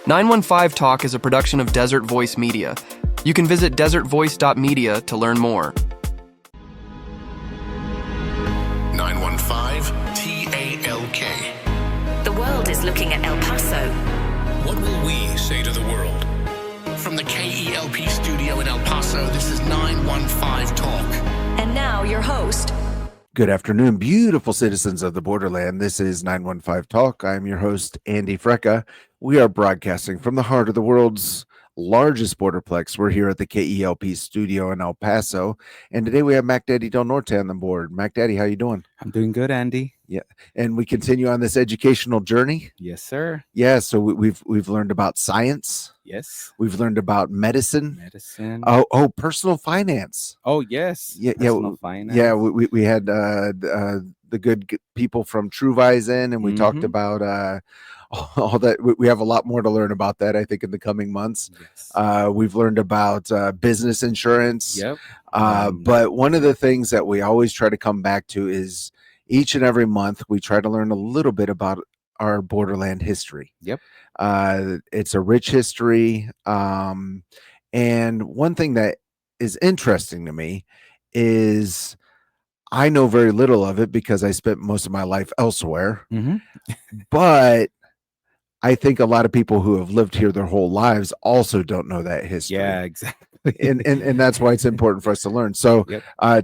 915 Talk is a production of Desert Voice Media. You can visit desertvoice.media to learn more. 915 TALK. The world is looking at El Paso. What will we say to the world? From the KELP studio in El Paso, this is 915 Talk. And now your host. Good afternoon, beautiful citizens of the borderland. This is 915 Talk. I'm your host, Andy Frecka. We are broadcasting from the heart of the world's largest borderplex. We're here at the KELP studio in El Paso. And today we have Mac Daddy Del Norte on the board. Mac Daddy, how you doing? I'm doing good, Andy. Yeah. And we continue on this educational journey. Yes, sir. Yeah. So we've learned about science. Yes. We've learned about medicine. Medicine. Oh, personal finance. Oh, yes. Yeah. Personal finance. Yeah. We had the good people from Truvise in, and we talked about all that. We have a lot more to learn about that, I think, in the coming months. Yes. We've learned about business insurance. Yep. But one of the things that we always try to come back to is each and every month we try to learn a little bit about our borderland history. Yep. It's a rich history. And one thing that is interesting to me is I know very little of it because I spent most of my life elsewhere. Mm-hmm. But I think a lot of people who have lived here their whole lives also don't know that history. Yeah, exactly. and that's why it's important for us to learn. So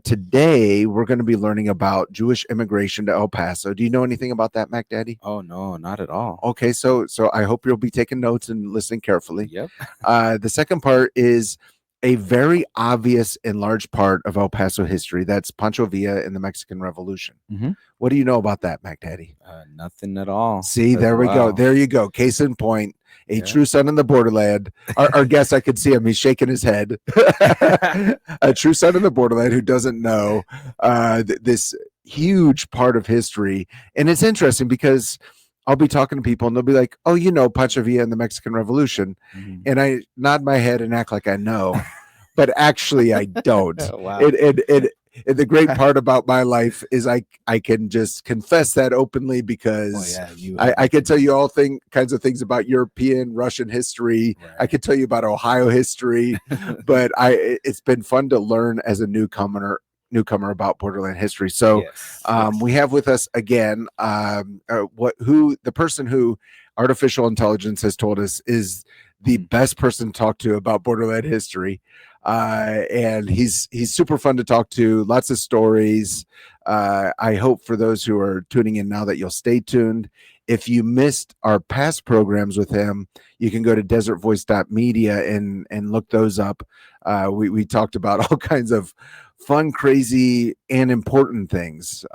today we're going to be learning about Jewish immigration to El Paso. Do you know anything about that, Mac Daddy? Oh, no, not at all. Okay, so I hope you'll be taking notes and listening carefully. Yep. The second part is a very obvious and large part of El Paso history. That's Pancho Villa and the Mexican Revolution. Mm-hmm. What do you know about that, Mac Daddy? Nothing at all. See, there we go. There you go. Case in point. A true son in the borderland. Our guest, I could see him. He's shaking his head. A true son in the borderland who doesn't know this huge part of history. And it's interesting because I'll be talking to people and they'll be like, oh, you know, Pancho Villa and the Mexican Revolution. Mm-hmm. And I nod my head and act like I know. But actually, I don't. Wow. And the great part about my life is I can just confess that openly because I can tell you all kinds of things about European, Russian history. Right. I could tell you about Ohio history, but it's been fun to learn as a newcomer about borderland history. So we have with us again the person who artificial intelligence has told us is the best person to talk to about borderland history. And he's super fun to talk to, lots of stories. I hope for those who are tuning in now that you'll stay tuned. If you missed our past programs with him, you can go to desertvoice.media and look those up. We talked about all kinds of fun, crazy, and important things,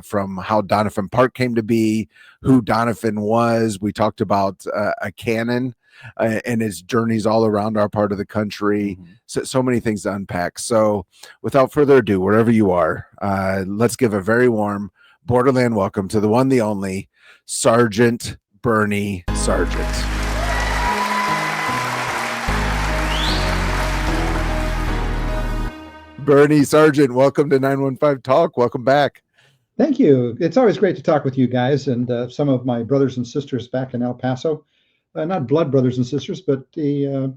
from how Donovan Park came to be, who Donovan was. We talked about a cannon and his journeys all around our part of the country. Mm-hmm. So many things to unpack. So without further ado, wherever you are, let's give a very warm borderland welcome to the one, the only Sergeant Bernie Sargent. Bernie Sargent, welcome to 915 Talk. Welcome back. Thank you. It's always great to talk with you guys and some of my brothers and sisters back in El Paso. Not blood brothers and sisters, but the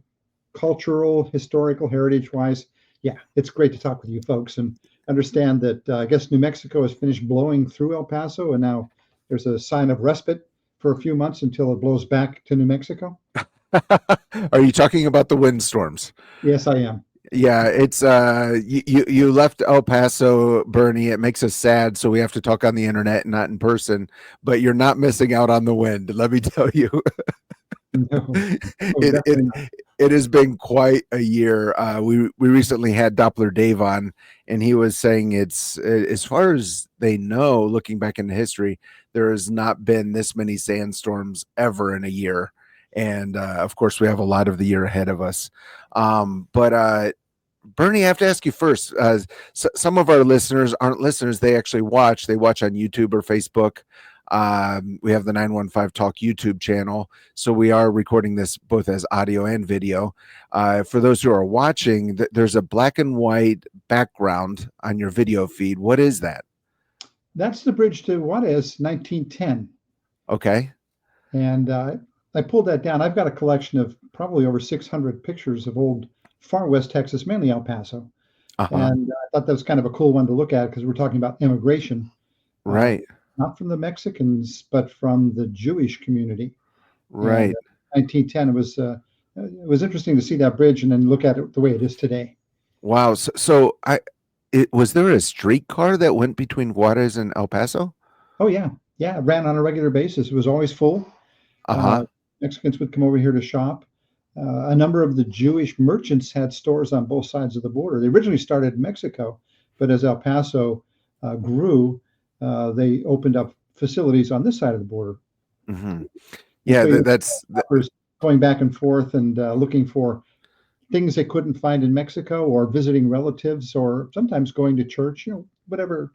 cultural, historical, heritage-wise. Yeah, it's great to talk with you folks and understand that I guess New Mexico has finished blowing through El Paso, and now there's a sign of respite for a few months until it blows back to New Mexico. Are you talking about the windstorms? Yes, I am. Yeah, it's you left El Paso, Bernie. It makes us sad, so we have to talk on the internet and not in person. But you're not missing out on the wind, let me tell you. No, it has been quite a year. We recently had Doppler Dave on, and he was saying it's as far as they know, looking back into history, there has not been this many sandstorms ever in a year. And of course, we have a lot of the year ahead of us. But Bernie, I have to ask you first. Some of our listeners aren't listeners; they actually watch. They watch on YouTube or Facebook. We have the 915 Talk YouTube channel, so we are recording this both as audio and video. For those who are watching, there's a black and white background on your video feed. What is that? That's the bridge to Juarez, 1910. Okay. And I pulled that down. I've got a collection of probably over 600 pictures of old far west Texas, mainly El Paso. And I thought that was kind of a cool one to look at because we're talking about immigration. Right. Not from the Mexicans, but from the Jewish community. Right. And, 1910, it was interesting to see that bridge and then look at it the way it is today. Wow. So was there a streetcar that went between Juarez and El Paso? Oh, yeah. Yeah. It ran on a regular basis. It was always full. Mexicans would come over here to shop. A number of the Jewish merchants had stores on both sides of the border. They originally started in Mexico, but as El Paso grew, they opened up facilities on this side of the border. Mm-hmm. Yeah, so that's going back and forth and looking for things they couldn't find in Mexico, or visiting relatives, or sometimes going to church. Whatever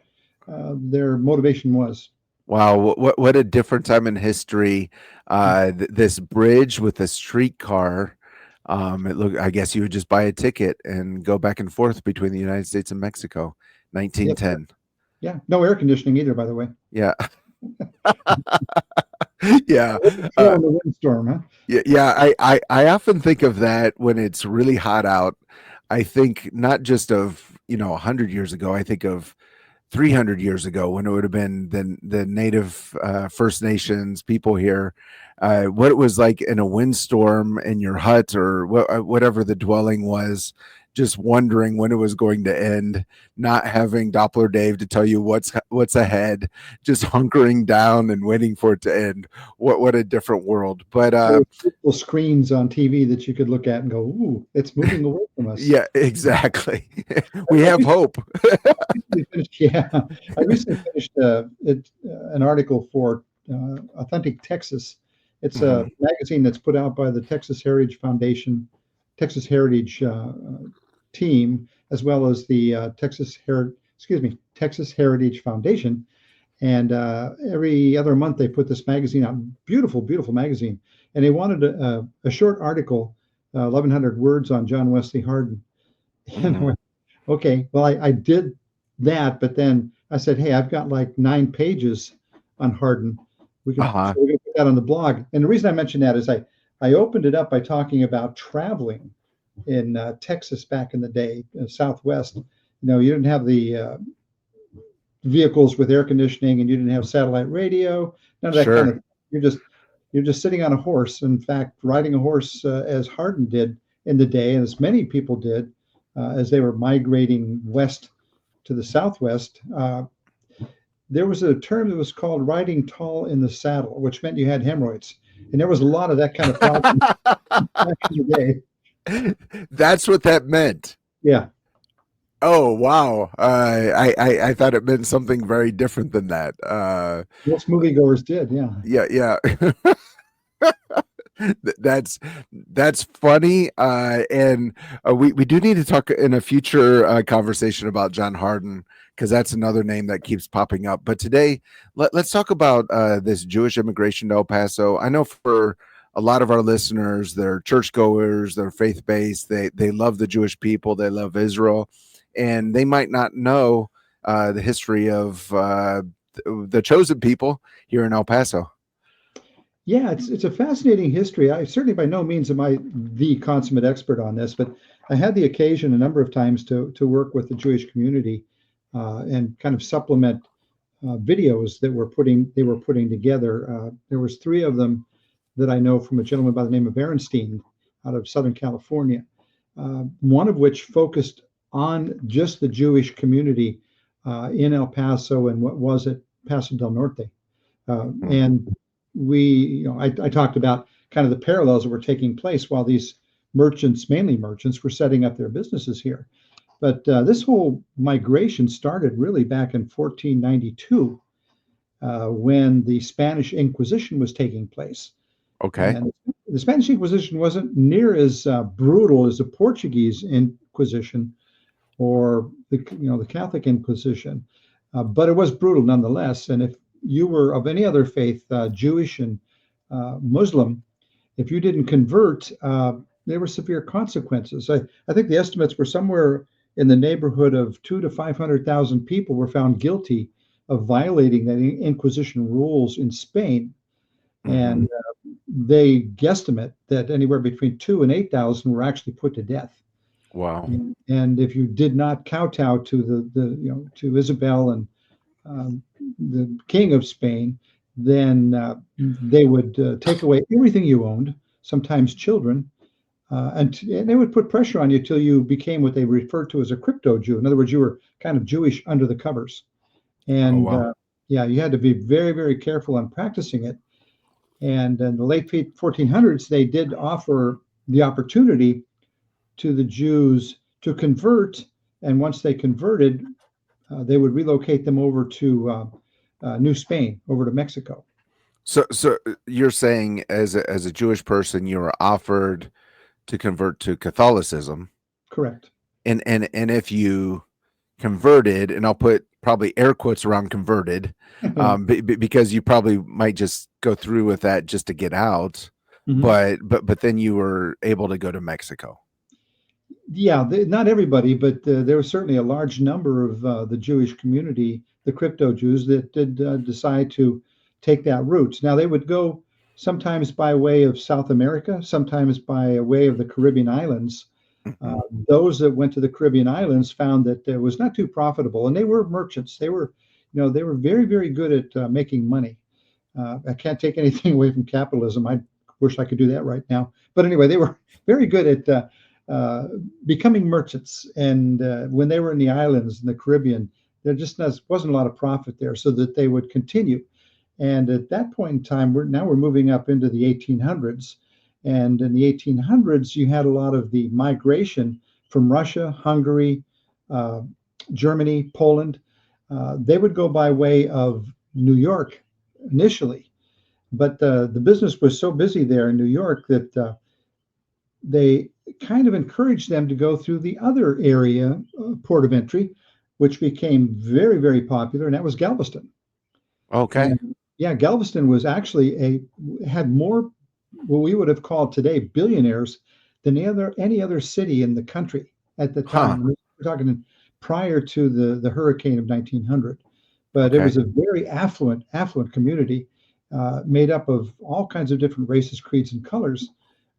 their motivation was. Wow, what a different time in history. This bridge with a streetcar. I guess you would just buy a ticket and go back and forth between the United States and Mexico. 1910. Yeah, no air conditioning either, by the way. Yeah. Yeah. The windstorm, huh? Yeah. I often think of that when it's really hot out. I think not just of 100 years ago. I think of 300 years ago when it would have been the native First Nations people here, what it was like in a windstorm in your hut or whatever the dwelling was, just wondering when it was going to end, not having Doppler Dave to tell you what's ahead, just hunkering down and waiting for it to end. What a different world. But little screens on TV that you could look at and go, ooh, it's moving away from us. Yeah, exactly. We have hope. I recently finished an article for Authentic Texas. It's a magazine that's put out by the Texas Heritage Foundation, Texas Heritage team, as well as the Texas Heritage Foundation. And every other month they put this magazine out. Beautiful, beautiful magazine. And they wanted a short article, 1,100 words on John Wesley Hardin. And I went, okay, well, I did that, but then I said, hey, I've got like 9 pages on Hardin. We're going to put that on the blog. And the reason I mentioned that is I opened it up by talking about traveling in Texas back in the day, Southwest. You didn't have the vehicles with air conditioning, and you didn't have satellite radio. None of that kind of. You're just sitting on a horse. In fact, riding a horse as Hardin did in the day, and as many people did as they were migrating west to the Southwest. There was a term that was called riding tall in the saddle, which meant you had hemorrhoids. And there was a lot of that kind of problem back in the day. That's what that meant. Yeah. Oh, wow. I thought it meant something very different than that. Most moviegoers did, yeah. Yeah. That's funny. And we do need to talk in a future conversation about John Hardin, because that's another name that keeps popping up. But today, let's talk about this Jewish immigration to El Paso. I know for a lot of our listeners, they're churchgoers, they're faith-based, they love the Jewish people, they love Israel, and they might not know the history of the chosen people here in El Paso. Yeah, it's a fascinating history. I certainly by no means am I the consummate expert on this, but I had the occasion a number of times to work with the Jewish community and kind of supplement videos that they were putting together. There was 3 of them that I know from a gentleman by the name of Berenstein out of Southern California, one of which focused on just the Jewish community in El Paso and what was it, Paso del Norte. And I talked about kind of the parallels that were taking place while these merchants, mainly merchants, were setting up their businesses here. But this whole migration started really back in 1492 when the Spanish Inquisition was taking place. Okay. And the Spanish Inquisition wasn't near as brutal as the Portuguese Inquisition or the Catholic Inquisition, but it was brutal nonetheless. And if you were of any other faith, Jewish and Muslim, if you didn't convert, there were severe consequences. I think the estimates were somewhere in the neighborhood of 200,000 to 500,000 people were found guilty of violating the Inquisition rules in Spain. And they guesstimate that anywhere between 2 and 8,000 were actually put to death. Wow. And if you did not kowtow to to Isabel and the King of Spain, then they would take away everything you owned, sometimes children, and they would put pressure on you till you became what they referred to as a crypto Jew. In other words, you were kind of Jewish under the covers. And you had to be very, very careful on practicing it. And in the late 1400s, they did offer the opportunity to the Jews to convert. And once they converted, they would relocate them over to New Spain, over to Mexico. So you're saying as a Jewish person, you were offered to convert to Catholicism. Correct. And if you converted, and I'll put probably air quotes around converted, because you probably might just go through with that just to get out. Mm-hmm. But then you were able to go to Mexico. Yeah, not everybody, but there was certainly a large number of the Jewish community, the crypto Jews, that did decide to take that route. Now, they would go sometimes by way of South America, sometimes by way of the Caribbean islands. Those that went to the Caribbean islands found that it was not too profitable, and they were merchants. They were very, very good at making money. I can't take anything away from capitalism. I wish I could do that right now. But anyway, they were very good at becoming merchants. And when they were in the islands in the Caribbean, there just wasn't a lot of profit there, so that they would continue. And at that point in time, we're moving up into the 1800s. And in the 1800s, you had a lot of the migration from Russia, Hungary, Germany, Poland. They would go by way of New York initially. But the business was so busy there in New York that they kind of encouraged them to go through the other area, port of entry, which became very, very popular, and that was Galveston. Okay. And, Galveston was actually had more what we would have called today billionaires than any other city in the country at the time. We're talking prior to the hurricane of 1900, but it was a very affluent community made up of all kinds of different races, creeds, and colors.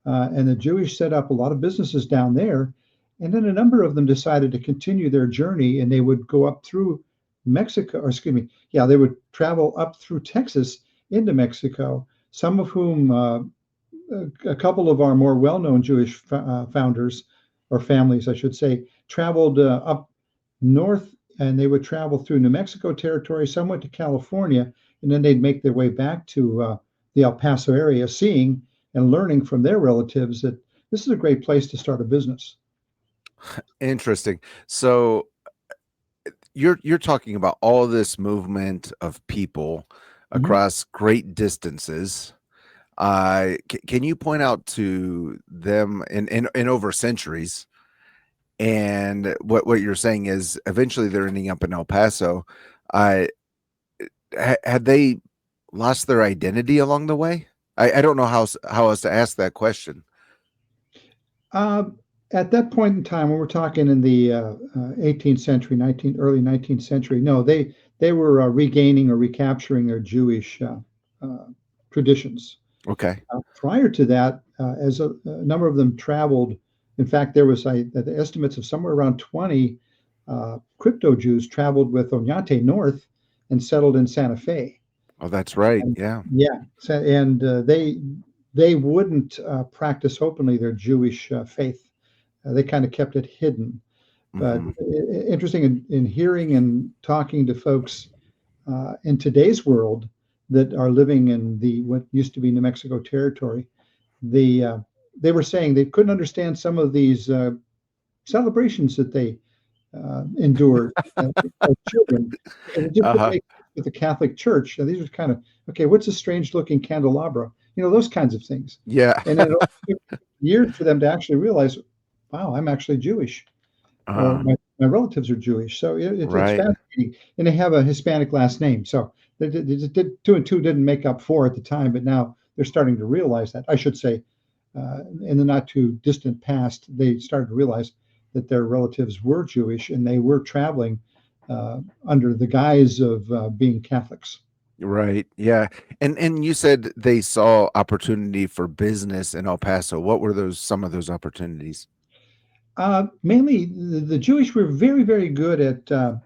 And the Jewish set up a lot of businesses down there. And then a number of them decided to continue their journey, and they would go up through Mexico, they would travel up through Texas into Mexico, some of whom, a couple of our more well-known Jewish founders, or families, I should say, traveled up north, and they would travel through New Mexico territory. Some went to California, and then they'd make their way back to the El Paso area, seeing and learning from their relatives that this is a great place to start a business. Interesting. So you're talking about all this movement of people across great distances. Can you point out to them in over centuries, and what you're saying is eventually they're ending up in El Paso? Had they lost their identity along the way? I don't know how else to ask that question. At that point in time, when we're talking in the 18th century, early 19th century, no, they were regaining or recapturing their Jewish traditions. Okay. Prior to that, as a number of them traveled, in fact, there was the estimates of somewhere around 20 crypto Jews traveled with Oñate north and settled in Santa Fe. Oh, that's right. Yeah. And they wouldn't practice openly their Jewish faith. They kind of kept it hidden. But interesting in hearing and talking to folks in today's world that are living in what used to be New Mexico territory, they were saying they couldn't understand some of these celebrations that they endured as children. And it just make with the Catholic Church. Now, these are kind of, what's a strange looking candelabra? Those kinds of things. Yeah. And it took years for them to actually realize, wow, I'm actually Jewish. My relatives are Jewish. So it's fascinating. And they have a Hispanic last name. So they did, 2 and 2 didn't make up 4 at the time, but now they're starting to realize that. I should say, in the not too distant past, they started to realize that their relatives were Jewish, and they were traveling under the guise of being Catholics. Right. Yeah. And you said they saw opportunity for business in El Paso. What were some of those opportunities? Mainly, the Jewish were very, very good at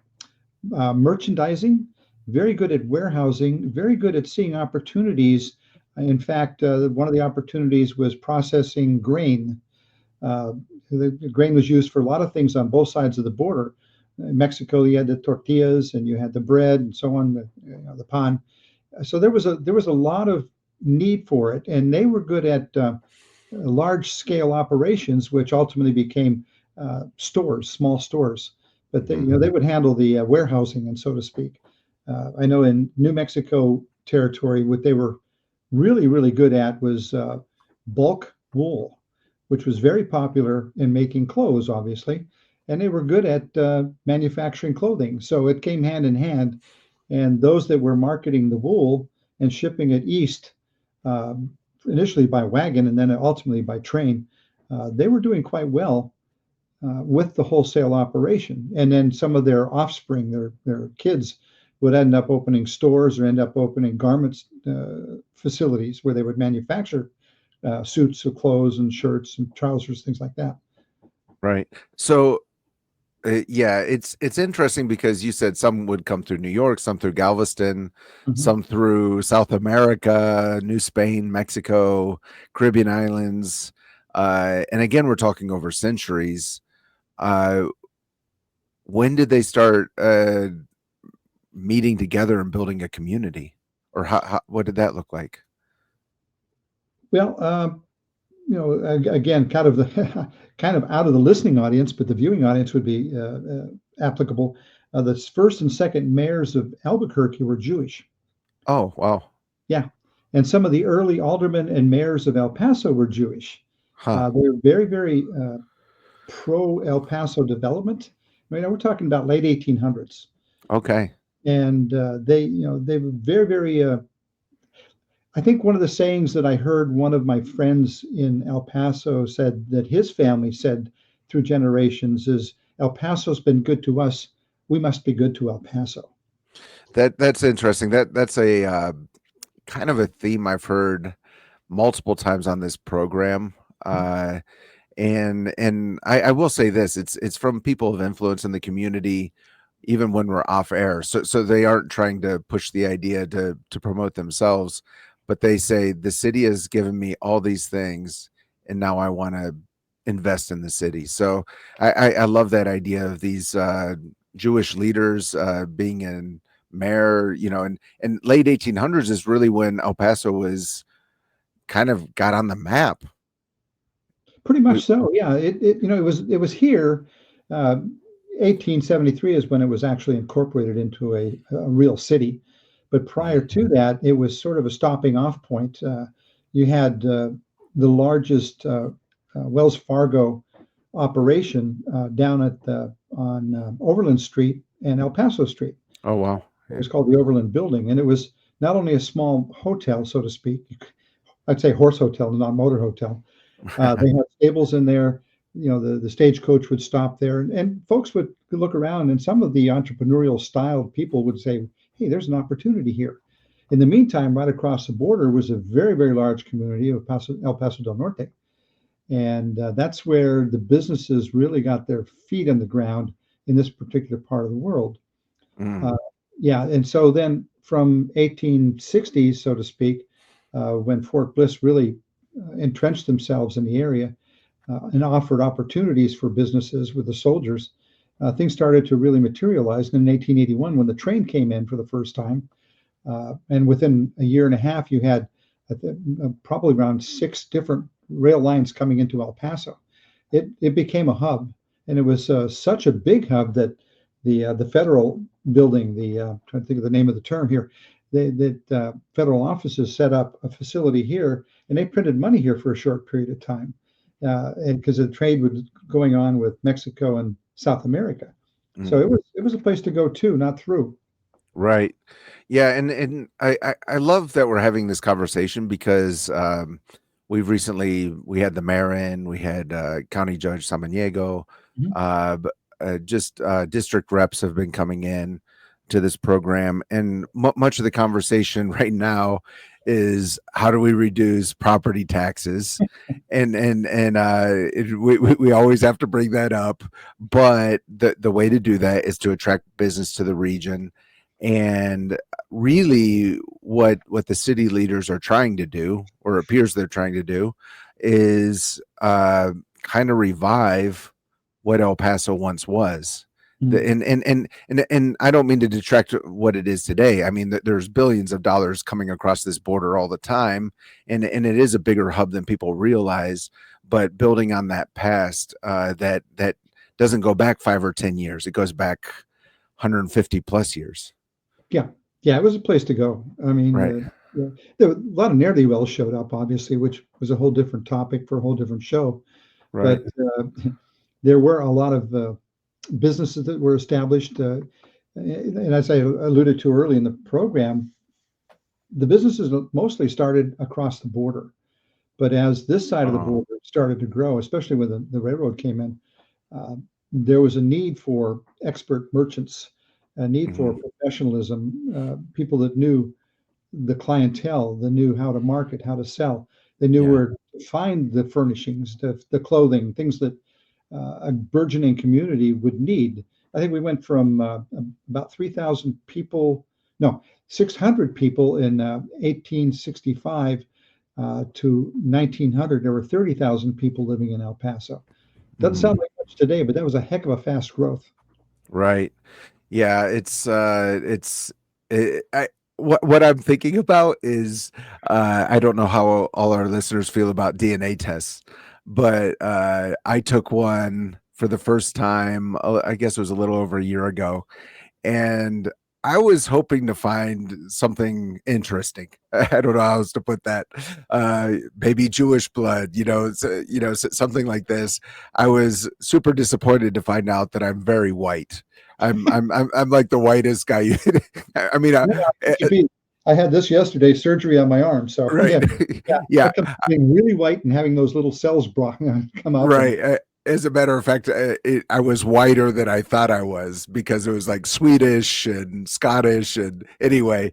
merchandising, very good at warehousing, very good at seeing opportunities. In fact, one of the opportunities was processing grain. Uh, the grain was used for a lot of things on both sides of the border. In Mexico, you had the tortillas and you had the bread and so on, the pan. So there was a lot of need for it, and they were good at large scale operations, which ultimately became stores, small stores. But they would handle the warehousing and so to speak. I know in New Mexico territory, what they were really, really good at was bulk wool, which was very popular in making clothes, obviously. And they were good at manufacturing clothing. So it came hand in hand. And those that were marketing the wool and shipping it east, initially by wagon and then ultimately by train, they were doing quite well with the wholesale operation. And then some of their offspring, their kids, would end up opening stores or end up opening garments facilities where they would manufacture suits of clothes and shirts and trousers, things like that. Right. So yeah, it's interesting because you said some would come through New York, some through Galveston, some through South America, New Spain, Mexico, Caribbean islands, and again, we're talking over centuries. When did they start meeting together and building a community, or what did that look like? Well, again, kind of the kind of out of the listening audience, but the viewing audience would be applicable. The first and second mayors of Albuquerque were Jewish. Oh, wow. Yeah, and some of the early aldermen and mayors of El Paso were Jewish. They were very, very pro El Paso development. We're talking about late 1800s. Okay. And they were very, very. I think one of the sayings that I heard one of my friends in El Paso said that his family said through generations is, El Paso's been good to us. We must be good to El Paso. That's interesting. That's a kind of a theme I've heard multiple times on this program. And I will say this, it's from people of influence in the community, even when we're off air. So they aren't trying to push the idea to promote themselves, but they say the city has given me all these things and now I want to invest in the city. So I love that idea of these Jewish leaders being in mayor, and late 1800s is really when El Paso was kind of got on the map. Pretty much so. Yeah. It was here. 1873 is when it was actually incorporated into a real city. But prior to that, it was sort of a stopping off point. You had the largest Wells Fargo operation down on Overland Street and El Paso Street. Oh, wow. It was called the Overland Building. And it was not only a small hotel, so to speak, I'd say horse hotel, not motor hotel. They had stables in there. The stagecoach would stop there, and folks would look around, and some of the entrepreneurial styled people would say, hey, there's an opportunity here. In the meantime, right across the border was a very, very large community of El Paso del Norte. And that's where the businesses really got their feet on the ground in this particular part of the world. And so then from 1860s, so to speak, when Fort Bliss really entrenched themselves in the area and offered opportunities for businesses with the soldiers, things started to really materialize. And in 1881, when the train came in for the first time, and within a year and a half, you had probably around 6 different rail lines coming into El Paso. It became a hub, and it was such a big hub that the federal building, trying to think of the name of the term here, that federal offices set up a facility here, and they printed money here for a short period of time, and because the trade was going on with Mexico and South America. So it was a place to go to, not through. Right. Yeah, and I love that we're having this conversation because we had the mayor in, we had County Judge Samaniego, just district reps have been coming in, to this program, and much of the conversation right now is how do we reduce property taxes, and we always have to bring that up, but the way to do that is to attract business to the region. And really what the city leaders are trying to do, or appears they're trying to do, is kind of revive what El Paso once was. And I don't mean to detract what it is today. I mean, there's billions of dollars coming across this border all the time, and it is a bigger hub than people realize. But building on that past, that doesn't go back 5 or 10 years. It goes back 150 plus years. Yeah, it was a place to go. I mean, right. There were a lot of ne'er-do-wells showed up, obviously, which was a whole different topic for a whole different show. Right. But there were a lot of businesses that were established. And as I alluded to early in the program, the businesses mostly started across the border. But as this side of the border started to grow, especially when the railroad came in, there was a need for expert merchants, a need for professionalism, people that knew the clientele, that knew how to market, how to sell. They knew where to find the furnishings, the clothing, things that a burgeoning community would need. I think we went from about 3,000 people, 600 people in 1865 to 1900. There were 30,000 people living in El Paso. Doesn't sound like much today, but that was a heck of a fast growth. Right. Yeah, what I'm thinking about is I don't know how all our listeners feel about DNA tests, but I took one for the first time, I guess it was a little over a year ago, and I was hoping to find something interesting. I don't know how else to put that. Maybe Jewish blood, something like this. I was super disappointed to find out that I'm very white. I'm like the whitest guy. I mean, I had this yesterday, surgery on my arm. So right. Yeah. Being really white and having those little cells come out. Right. As a matter of fact, I was whiter than I thought I was, because it was like Swedish and Scottish, and anyway,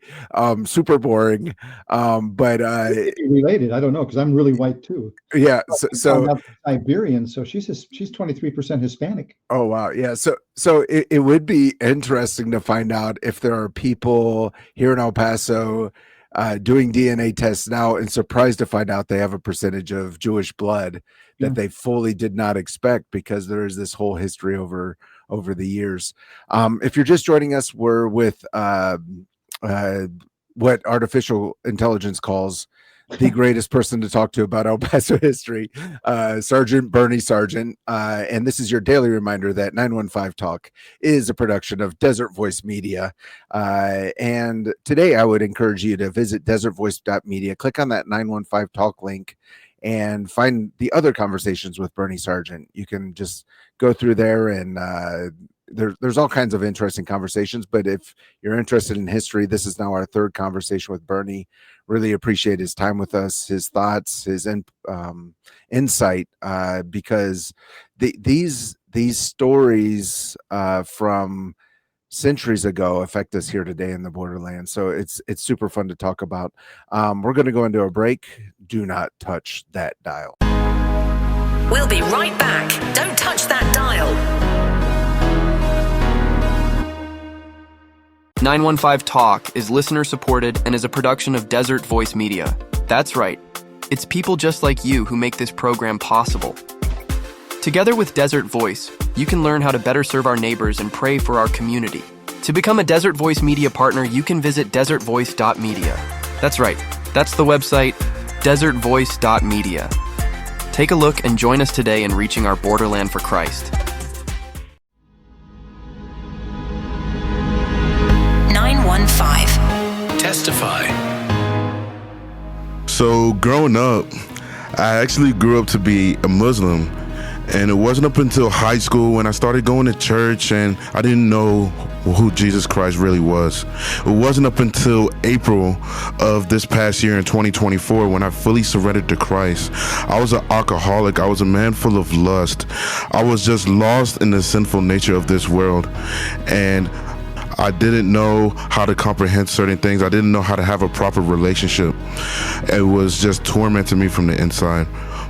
super boring. But related, I don't know, because I'm really white too. Yeah, so Iberian, so she's 23% Hispanic. Oh wow, yeah. So it would be interesting to find out if there are people here in El Paso doing DNA tests now, and surprised to find out they have a percentage of Jewish blood that they fully did not expect, because there is this whole history over the years. If you're just joining us, we're with what artificial intelligence calls the greatest person to talk to about El Paso history, Sergeant Bernie Sargent. And this is your daily reminder that 915 Talk is a production of Desert Voice Media. And today I would encourage you to visit desertvoice.media, click on that 915 Talk link, and find the other conversations with Bernie Sargent. You can just go through there, and there's all kinds of interesting conversations. But if you're interested in history, this is now our third conversation with Bernie. Really appreciate his time with us, his thoughts, his insight, because these stories from centuries ago affect us here today in the borderlands. So it's super fun to talk about. We're going to go into a break. Do not touch that dial. We'll be right back. Don't touch that dial. 915 Talk is listener supported and is a production of Desert Voice Media. That's right. It's people just like you who make this program possible. Together with Desert Voice, you can learn how to better serve our neighbors and pray for our community. To become a Desert Voice Media partner, you can visit desertvoice.media. That's right. That's the website, desertvoice.media. Take a look and join us today in reaching our borderland for Christ. 915. Testify. So growing up, I actually grew up to be a Muslim. And it wasn't up until high school when I started going to church and I didn't know who Jesus Christ really was. It wasn't up until April of this past year in 2024 when I fully surrendered to Christ. I was an alcoholic. I was a man full of lust. I was just lost in the sinful nature of this world. And I didn't know how to comprehend certain things. I didn't know how to have a proper relationship. It was just tormenting me from the inside.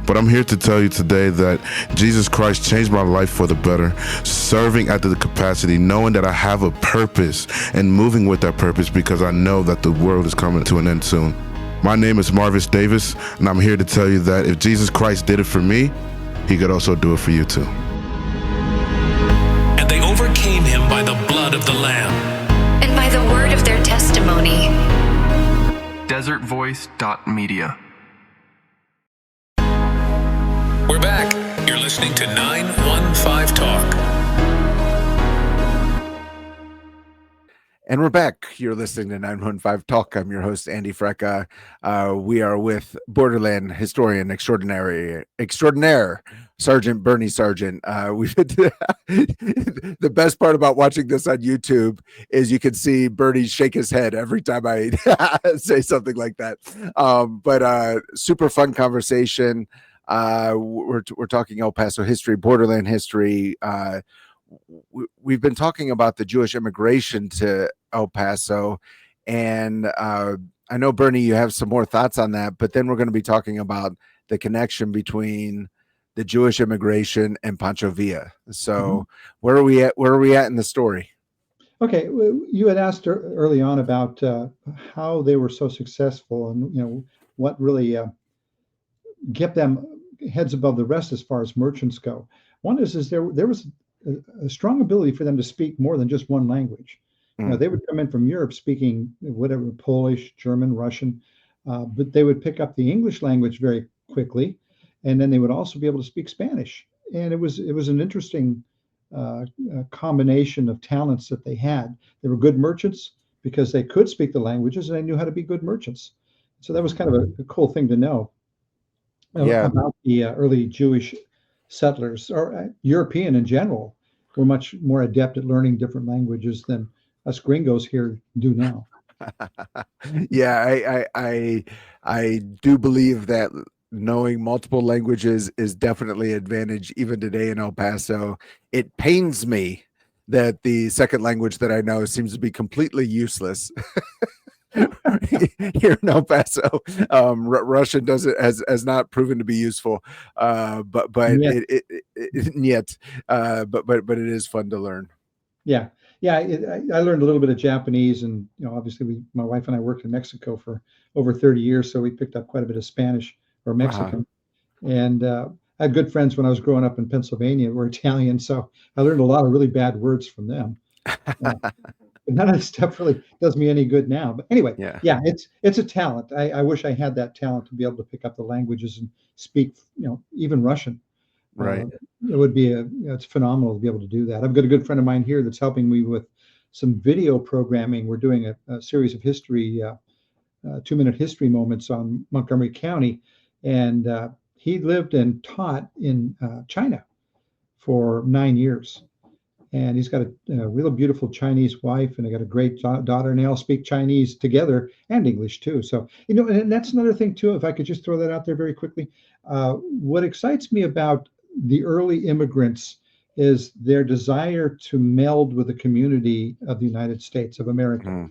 But I'm here to tell you today that Jesus Christ changed my life for the better, serving at the capacity, knowing that I have a purpose and moving with that purpose because I know that the world is coming to an end soon. My name is Marvis Davis, and I'm here to tell you that if Jesus Christ did it for me, he could also do it for you too. And they overcame him by the blood of the Lamb And by the word of their testimony. desertvoice.media. We're back. You're listening to 915 Talk. And we're back. You're listening to 915 Talk. I'm your host, Andy Frecka. We are with Borderland historian extraordinaire, Sergeant Bernie Sargent. The best part about watching this on YouTube is you can see Bernie shake his head every time I say something like that. But super fun conversation. We're talking El Paso history, Borderland history. We've been talking about the Jewish immigration to El Paso, and I know, Bernie, you have some more thoughts on that, but then we're going to be talking about the connection between the Jewish immigration and Pancho Villa. So where are we at in the story? Okay, you had asked early on about how they were so successful, and what really kept them heads above the rest as far as merchants go. One is there was a strong ability for them to speak more than just one language. They would come in from Europe speaking whatever, Polish, German, Russian, but they would pick up the English language very quickly, and then they would also be able to speak Spanish. And it was an interesting combination of talents that they had. They were good merchants because they could speak the languages and they knew how to be good merchants. So that was kind of a cool thing to know about the early Jewish settlers, or European in general, were much more adept at learning different languages than us gringos here do now. Yeah, I do believe that knowing multiple languages is definitely an advantage even today in El Paso. It pains me that the second language that I know seems to be completely useless. Here in El Paso, Russian has not proven to be useful, but it is fun to learn. Yeah. I learned a little bit of Japanese, and obviously my wife and I worked in Mexico for over 30 years, so we picked up quite a bit of Spanish or Mexican. And I had good friends when I was growing up in Pennsylvania who were Italian, so I learned a lot of really bad words from them. But none of this stuff really does me any good now. But anyway, it's a talent. I wish I had that talent to be able to pick up the languages and speak, even Russian. Right. It would be it's phenomenal to be able to do that. I've got a good friend of mine here that's helping me with some video programming. We're doing a series of history, 2-minute history moments on Montgomery County. And he lived and taught in China for 9 years. And he's got a real beautiful Chinese wife, and they got a great daughter, and they all speak Chinese together and English too. So, and that's another thing too, if I could just throw that out there very quickly. What excites me about the early immigrants is their desire to meld with the community of the United States of America.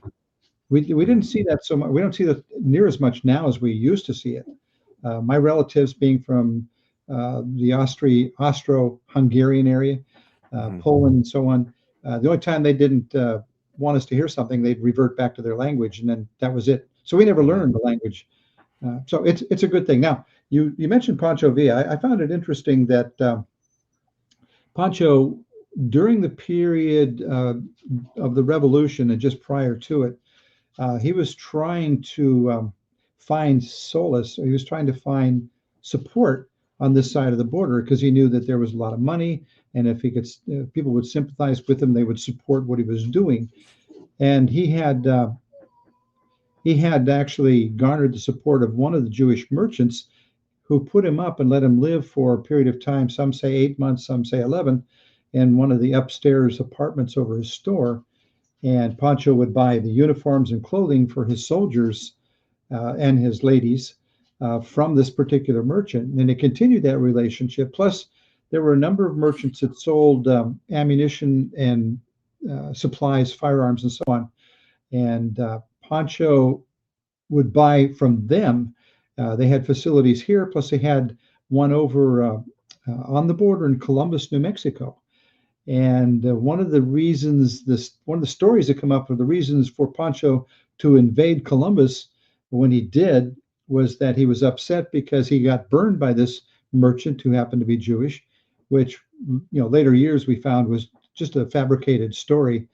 We didn't see that so much. We don't see that near as much now as we used to see it. My relatives being from the Austro-Hungarian area, Poland and so on. The only time they didn't want us to hear something, they'd revert back to their language, and then that was it. So we never learned the language. So it's a good thing. Now, you mentioned Pancho Villa. I found it interesting that Pancho, during the period of the revolution and just prior to it, he was trying to find solace. He was trying to find support on this side of the border because he knew that there was a lot of money, and if he could, people would sympathize with him, they would support what he was doing. And he had actually garnered the support of one of the Jewish merchants who put him up and let him live for a period of time. Some say 8 months, some say 11, in one of the upstairs apartments over his store. And Pancho would buy the uniforms and clothing for his soldiers and his ladies from this particular merchant. And it continued that relationship. Plus, there were a number of merchants that sold ammunition and supplies, firearms, and so on. And Pancho would buy from them. They had facilities here, plus they had one over on the border in Columbus, New Mexico. And one of the stories that come up are the reasons for Pancho to invade Columbus when he did was that he was upset because he got burned by this merchant who happened to be Jewish, which later years we found was just a fabricated story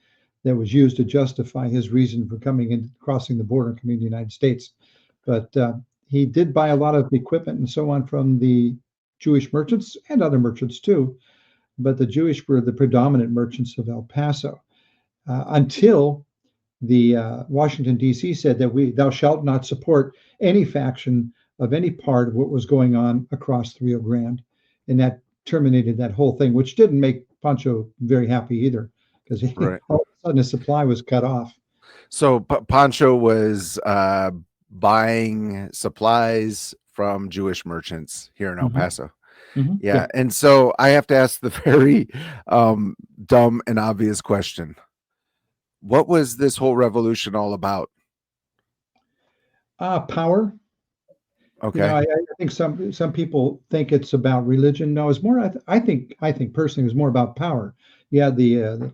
that was used to justify his reason for coming and crossing the border and coming to the United States. But he did buy a lot of equipment and so on from the Jewish merchants and other merchants too. But the Jewish were the predominant merchants of El Paso until the Washington, D.C. said that thou shalt not support any faction of any part of what was going on across the Rio Grande. And that terminated that whole thing, which didn't make Pancho very happy either, because all of a sudden his supply was cut off. So Pancho was buying supplies from Jewish merchants here in El Paso. Mm-hmm. Yeah. And so I have to ask the very dumb and obvious question. What was this whole revolution all about? Power. Okay. I think some people think it's about religion. No, it's more. I think personally, it was more about power. You had the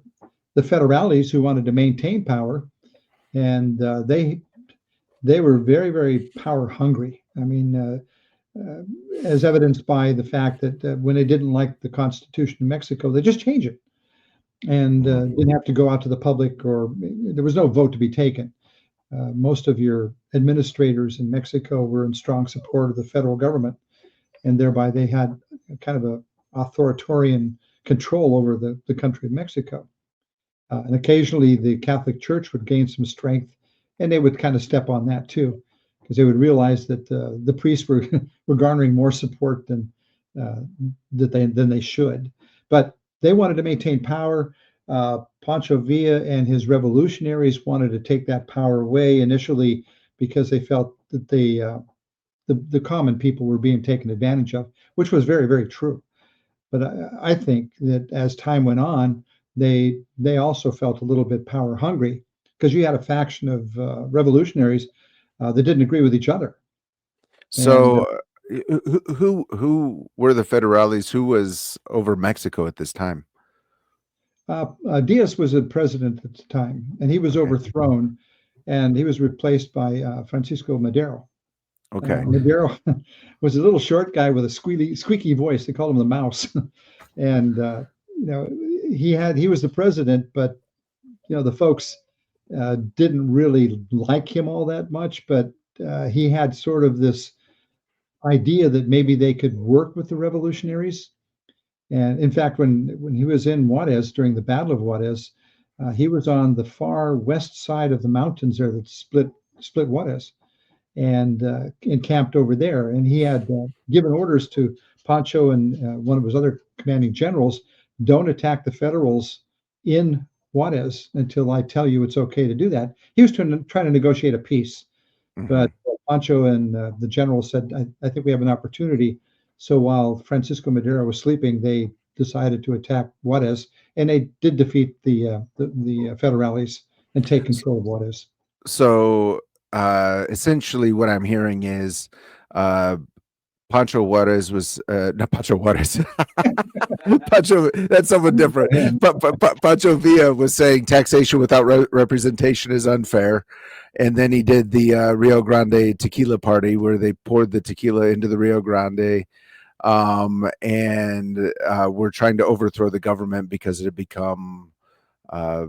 federales who wanted to maintain power, and they were very, very power hungry. I mean, as evidenced by the fact that when they didn't like the Constitution of Mexico, they just changed it, and didn't have to go out to the public, or there was no vote to be taken. Most of your administrators in Mexico were in strong support of the federal government, and thereby they had kind of a authoritarian control over the country of Mexico. And occasionally the Catholic Church would gain some strength, and they would kind of step on that too, because they would realize that the priests were garnering more support than they should. But they wanted to maintain power. Pancho Villa and his revolutionaries wanted to take that power away initially because they felt that the common people were being taken advantage of, which was very, very true. But I think that as time went on, they also felt a little bit power hungry, because you had a faction of revolutionaries that didn't agree with each other. So who were the federales? Who was over Mexico at this time? Diaz was the president at the time, and he was overthrown, and he was replaced by Francisco Madero. Okay. Madero was a little short guy with a squeaky voice. They called him the mouse. And he was the president, but the folks didn't really like him all that much. But he had sort of this idea that maybe they could work with the revolutionaries. And in fact, when he was in Juárez during the Battle of Juárez, he was on the far west side of the mountains there that split Juárez, and encamped over there. And he had given orders to Pancho and one of his other commanding generals, don't attack the Federals in Juárez until I tell you it's okay to do that. He was trying to negotiate a peace. But Pancho and the general said, I think we have an opportunity. So while Francisco Madero was sleeping, they decided to attack Juárez, and they did defeat the federales and take control of Juárez. So essentially what I'm hearing is Pancho Juárez was not Pancho Juárez. Pancho, that's someone different. But Pancho Villa was saying taxation without representation is unfair. And then he did the Rio Grande tequila party where they poured the tequila into the Rio Grande. And we're trying to overthrow the government because it had become I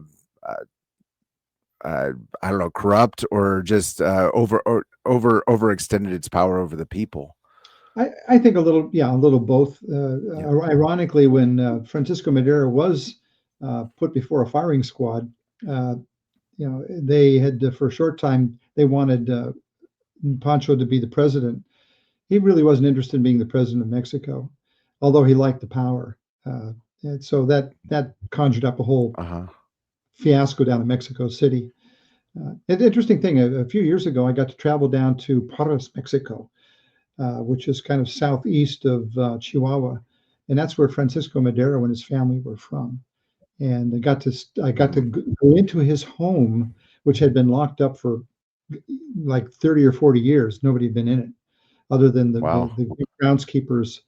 don't know, corrupt, or just overextended its power over the people. I think a little both. Ironically, when Francisco Madero was put before a firing squad, they had for a short time they wanted Pancho to be the president. He really wasn't interested in being the president of Mexico, although he liked the power. And so that conjured up a whole fiasco down in Mexico City. An interesting thing, a few years ago, I got to travel down to Juárez, Mexico, which is kind of southeast of Chihuahua. And that's where Francisco Madero and his family were from. and I got to go into his home, which had been locked up for like 30 or 40 years. Nobody had been in it, other than the groundskeepers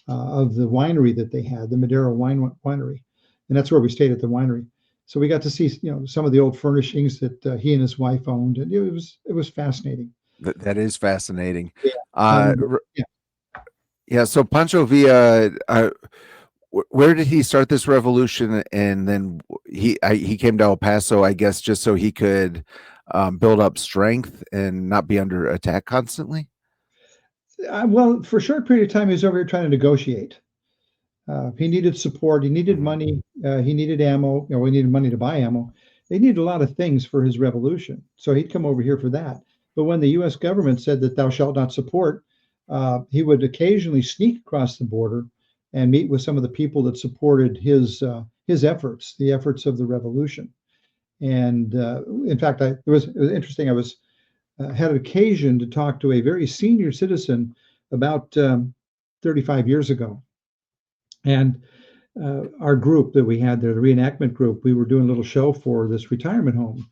of the winery that they had, the Madero Winery, and that's where we stayed at the winery. So we got to see, some of the old furnishings that he and his wife owned, and it was fascinating. That is fascinating. Yeah. Yeah. So Pancho Villa, where did he start this revolution? And then he came to El Paso, I guess, just so he could build up strength and not be under attack constantly. Well, for a short period of time, he was over here trying to negotiate. He needed support. He needed money. He needed ammo. We needed money to buy ammo. They needed a lot of things for his revolution. So he'd come over here for that. But when the U.S. government said that thou shalt not support, he would occasionally sneak across the border and meet with some of the people that supported his efforts, the efforts of the revolution. And in fact, it was interesting. I had an occasion to talk to a very senior citizen about 35 years ago. And our group that we had there, the reenactment group, we were doing a little show for this retirement home.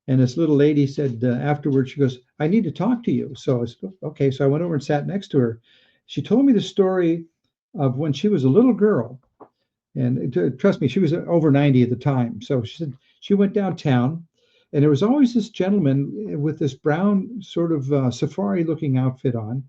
And this little lady said afterwards, she goes, "I need to talk to you." So I said, okay. So I went over and sat next to her. She told me the story of when she was a little girl. And trust me, she was over 90 at the time. So she said she went downtown, and there was always this gentleman with this brown sort of safari-looking outfit on,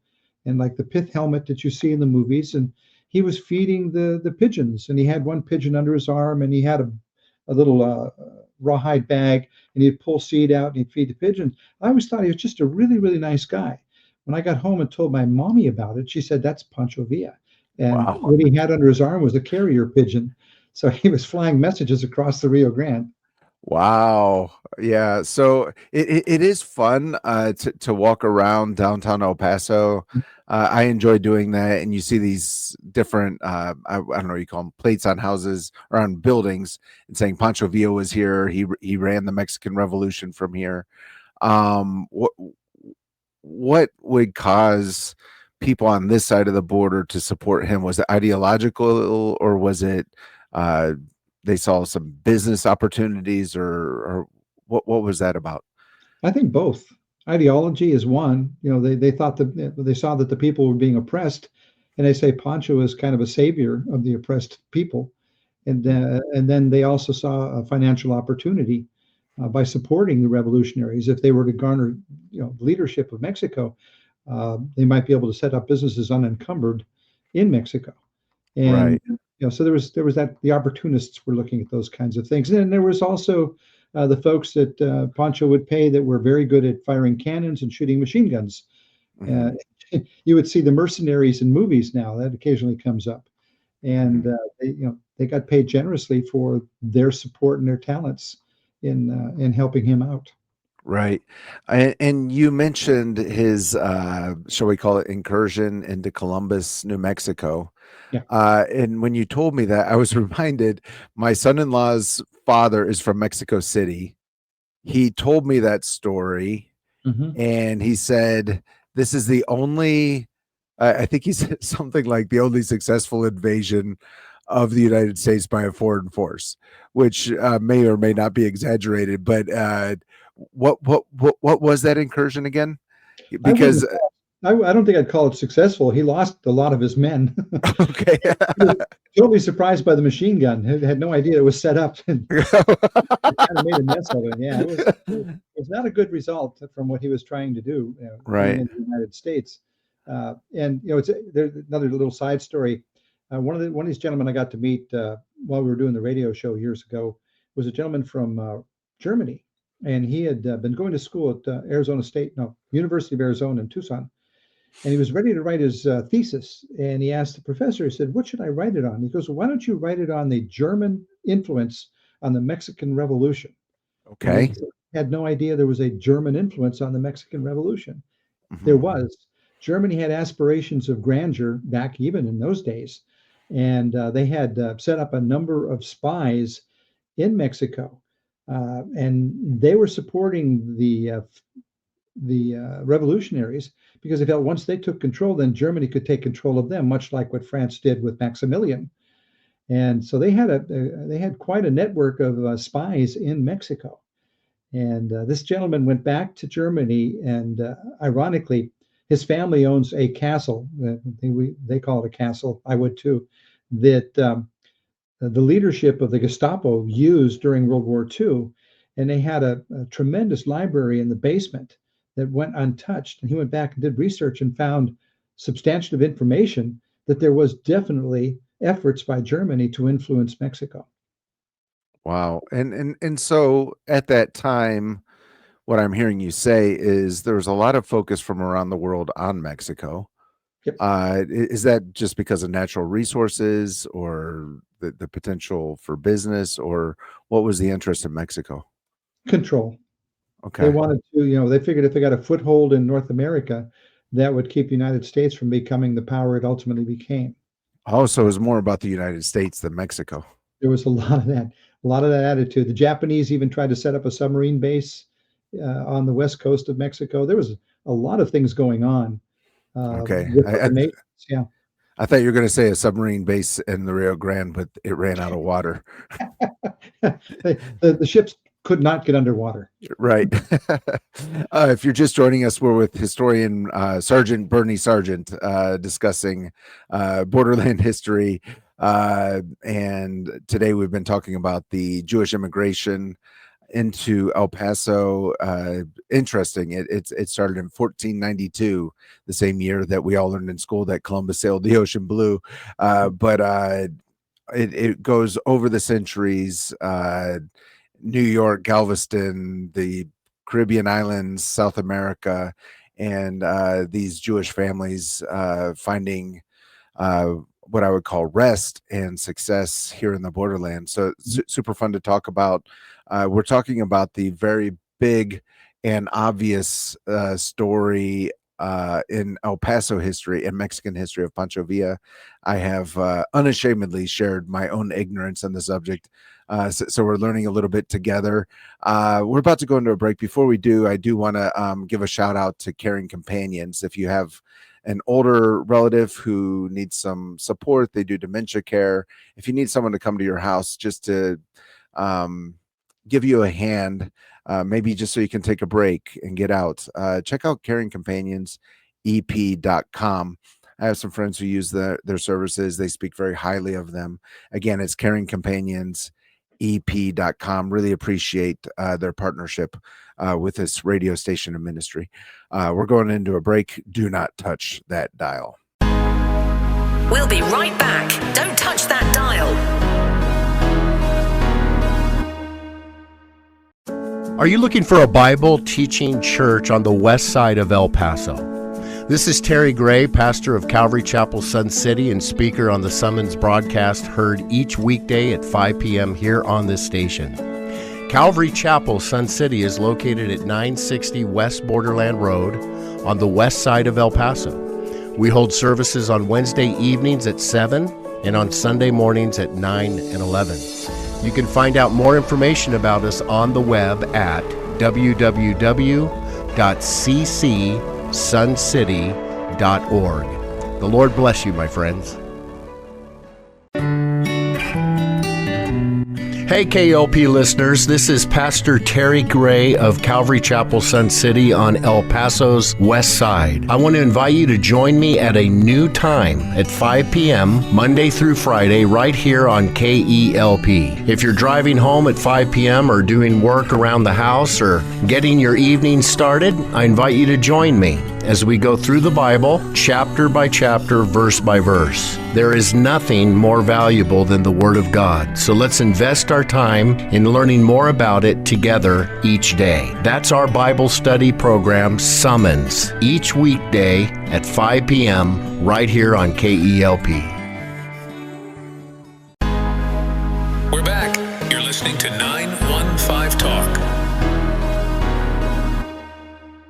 and like the pith helmet that you see in the movies. And he was feeding the pigeons, and he had one pigeon under his arm, and he had a little rawhide bag, and he'd pull seed out and he'd feed the pigeons. I always thought he was just a really, really nice guy. When I got home and told my mommy about it, she said, "That's Pancho Villa." And what he had under his arm was a carrier pigeon. So he was flying messages across the Rio Grande. Wow. Yeah. So it is fun to walk around downtown El Paso. I enjoy doing that. And you see these different, I don't know what you call them, plates on houses or on buildings, and saying Pancho Villa was here. He ran the Mexican Revolution from here. What would cause people on this side of the border to support him? Was it ideological, or was it they saw some business opportunities, or what was that about? I think both. Ideology is one. They thought that they saw that the people were being oppressed, and they say Pancho is kind of a savior of the oppressed people. And then they also saw a financial opportunity by supporting the revolutionaries. If they were to garner leadership of Mexico, they might be able to set up businesses unencumbered in Mexico. And so there was that the opportunists were looking at those kinds of things. And then there was also the folks that Pancho would pay that were very good at firing cannons and shooting machine guns. You would see the mercenaries in movies now. That occasionally comes up. And they got paid generously for their support and their talents in helping him out. Right. And you mentioned his, shall we call it, incursion into Columbus, New Mexico. Yeah. And when you told me that, I was reminded my son-in-law's father is from Mexico City. He told me that story, and he said, this is the only, I think he said something like the only successful invasion of the United States by a foreign force, which may or may not be exaggerated, but what was that incursion again? Because I don't think I'd call it successful. He lost a lot of his men. Okay. Totally surprised by the machine gun. Had no idea it was set up. And kind of made a mess of it. Yeah, it was not a good result from what he was trying to do. Right. In the United States. And there's another little side story. One of these gentlemen I got to meet while we were doing the radio show years ago was a gentleman from Germany, and he had been going to school at University of Arizona in Tucson, and he was ready to write his thesis. And he asked the professor, he said, "What should I write it on?" He goes, "Well, why don't you write it on the German influence on the Mexican Revolution?" Okay. He had no idea there was a German influence on the Mexican Revolution. There was. Germany had aspirations of grandeur back even in those days. And they had set up a number of spies in Mexico, and they were supporting the revolutionaries because they felt once they took control, then Germany could take control of them, much like what France did with Maximilian. And so they had quite a network of spies in Mexico. And this gentleman went back to Germany, and ironically, his family owns a castle. They call it a castle. I would too. That the leadership of the Gestapo used during World War II, and they had a tremendous library in the basement that went untouched. And he went back and did research and found substantive information that there was definitely efforts by Germany to influence Mexico. Wow. And so at that time, what I'm hearing you say is there was a lot of focus from around the world on Mexico. Yep. Is that just because of natural resources or the potential for business, or what was the interest in Mexico? Control. Okay. They wanted to, they figured if they got a foothold in North America, that would keep the United States from becoming the power it ultimately became. Oh, so it was more about the United States than Mexico. There was a lot of that attitude. The Japanese even tried to set up a submarine base on the west coast of Mexico. There was a lot of things going on. Okay. Yeah. I thought you were going to say a submarine base in the Rio Grande, but it ran out of water. The ships could not get underwater. Right. If you're just joining us, we're with historian Sergeant Bernie Sargent discussing borderland history. And today we've been talking about the Jewish immigration into El Paso. Interesting. It started in 1492, the same year that we all learned in school that Columbus sailed the ocean blue. But it goes over the centuries. New York, Galveston, the Caribbean islands, South America, and these Jewish families finding what I would call rest and success here in the borderland. So super fun to talk about. We're talking about the very big and obvious story in El Paso history and Mexican history of Pancho Villa. I have unashamedly shared my own ignorance on the subject. So we're learning a little bit together. We're about to go into a break. Before we do, I do want to give a shout out to Caring Companions. If you have an older relative who needs some support, they do dementia care. If you need someone to come to your house just to give you a hand, maybe just so you can take a break and get out, check out caringcompanionsep.com. I have some friends who use their services. They speak very highly of them. Again, it's caringcompanionsep.com. Really appreciate their partnership with this radio station and ministry. We're going into a break. Do not touch that dial. We'll be right back. Don't touch that dial. Are you looking for a Bible teaching church on the west side of El Paso? This is Terry Gray, pastor of Calvary Chapel Sun City and speaker on the Summons broadcast heard each weekday at 5 p.m. here on this station. Calvary Chapel Sun City is located at 960 West Borderland Road on the west side of El Paso. We hold services on Wednesday evenings at 7 and on Sunday mornings at 9 and 11. You can find out more information about us on the web at www.ccsuncity.org. The Lord bless you, my friends. Hey KLP listeners, this is Pastor Terry Gray of Calvary Chapel Sun City on El Paso's west side. I want to invite you to join me at a new time at 5 p.m. Monday through Friday right here on KELP. If you're driving home at 5 p.m. or doing work around the house or getting your evening started, I invite you to join me as we go through the Bible, chapter by chapter, verse by verse. There is nothing more valuable than the Word of God, so let's invest our time in learning more about it together each day. That's our Bible study program, Summons, each weekday at 5 p.m. right here on KELP. We're back. You're listening to 915 Talk.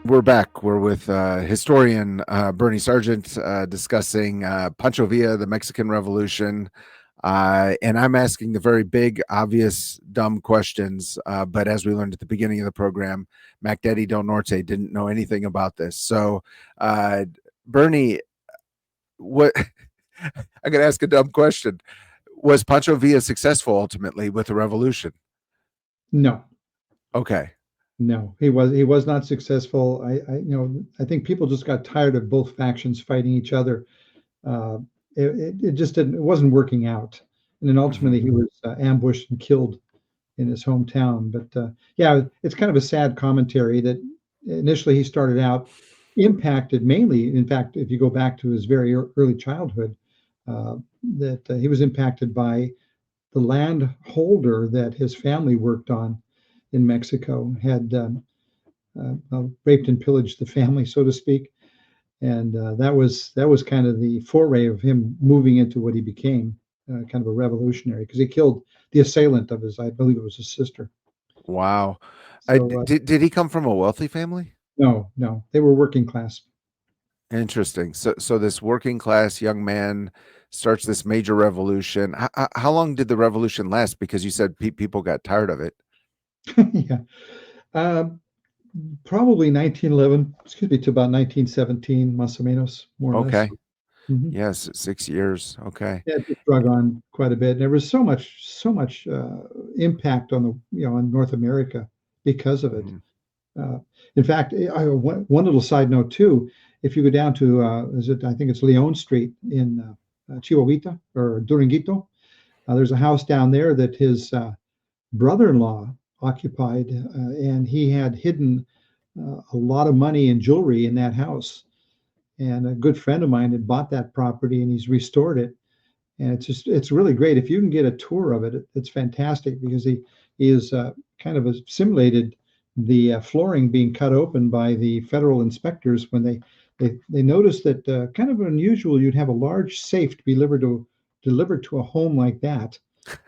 We're back. We're with historian Bernie Sargent discussing Pancho Villa, the Mexican Revolution. And I'm asking the very big, obvious, dumb questions. But as we learned at the beginning of the program, Mac Daddy Del Norte didn't know anything about this. So, Bernie, what I'm going to ask a dumb question. Was Pancho Villa successful ultimately with the revolution? No. Okay. No, he was not successful. I think people just got tired of both factions fighting each other. It just didn't. It wasn't working out, and then ultimately he was ambushed and killed in his hometown. But yeah, it's kind of a sad commentary that initially he started out impacted mainly. In fact, if you go back to his very early childhood, that he was impacted by the landholder that his family worked on in Mexico, had raped and pillaged the family, so to speak, and that was kind of the foray of him moving into what he became, kind of a revolutionary, because he killed the assailant of his, I believe it was his sister. Wow. So, Did he come from a wealthy family? No, they were working class. Interesting. So this working class young man starts this major revolution. How long did the revolution last? Because you said people got tired of it. Yeah. Probably 1911, excuse me, to about 1917, más o menos, more or less. Okay. Mhm. Yes, 6 years. Okay. Yeah, it just drug on quite a bit. And there was so much impact on on North America because of it. In fact, one little side note too, if you go down to, I think it's Leon Street in Chihuahua or Duranguito, there's a house down there that his brother-in-law occupied, and he had hidden a lot of money and jewelry in that house. And a good friend of mine had bought that property, and he's restored it. And it's really great. If you can get a tour of it, it's fantastic, because he is kind of simulated the flooring being cut open by the federal inspectors when they noticed that kind of unusual. You'd have a large safe to be delivered to a home like that.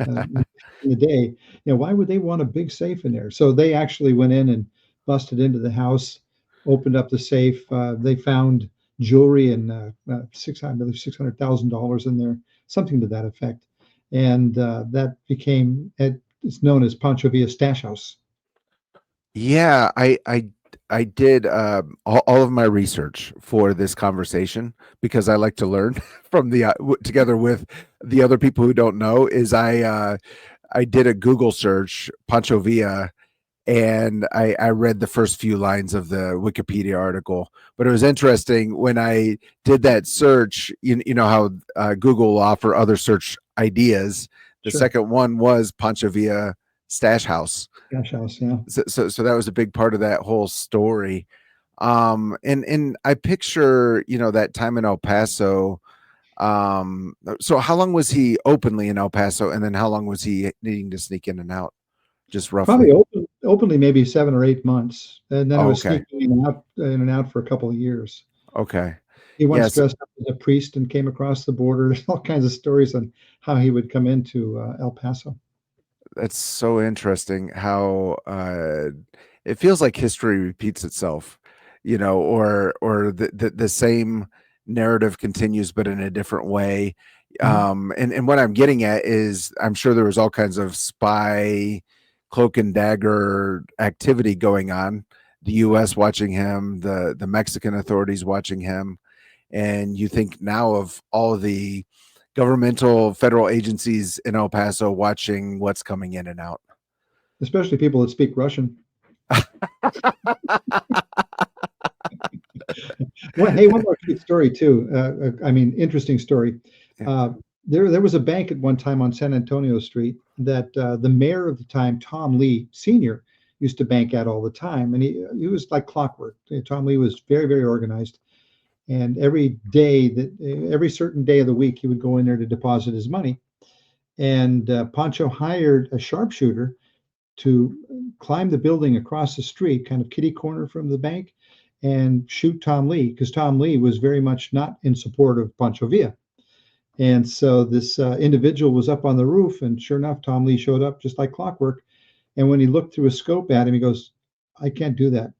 In the day, why would they want a big safe in there? So they actually went in and busted into the house, opened up the safe. They found jewelry and $600,000 in there, something to that effect, and that became, it's known as Pancho Villa Stash House. Yeah, I did all of my research for this conversation, because I like to learn from the together with the other people who don't know. Is I did a Google search, Pancho Villa, and I read the first few lines of the Wikipedia article. But it was interesting when I did that search. You know how Google will offer other search ideas. The Sure. second one was Pancho Villa Stash House. Stash House, yeah. So that was a big part of that whole story. And I picture, that time in El Paso. So how long was he openly in El Paso, and then how long was he needing to sneak in and out? Just roughly. Probably openly maybe 7 or 8 months, and then it was Okay. sneaking in and out for a couple of years. Okay. He once Yes. dressed up as a priest and came across the border. There's all kinds of stories on how he would come into El Paso. That's so interesting how it feels like history repeats itself, or the same narrative continues, but in a different way. And what I'm getting at is, I'm sure there was all kinds of spy, cloak and dagger activity going on. The U.S. watching him, the Mexican authorities watching him, and you think now of all of the governmental federal agencies in El Paso watching what's coming in and out. Especially people that speak Russian. One more quick story too. Interesting story. Yeah. There was a bank at one time on San Antonio Street that the mayor of the time, Tom Lee Sr., used to bank at all the time, and he was like clockwork. Tom Lee was very, very organized, and every certain day of the week, he would go in there to deposit his money. And Pancho hired a sharpshooter to climb the building across the street, kind of kitty corner from the bank, and shoot Tom Lee, because Tom Lee was very much not in support of Pancho Villa. And so this individual was up on the roof, and sure enough, Tom Lee showed up just like clockwork. And when he looked through a scope at him, he goes, "I can't do that."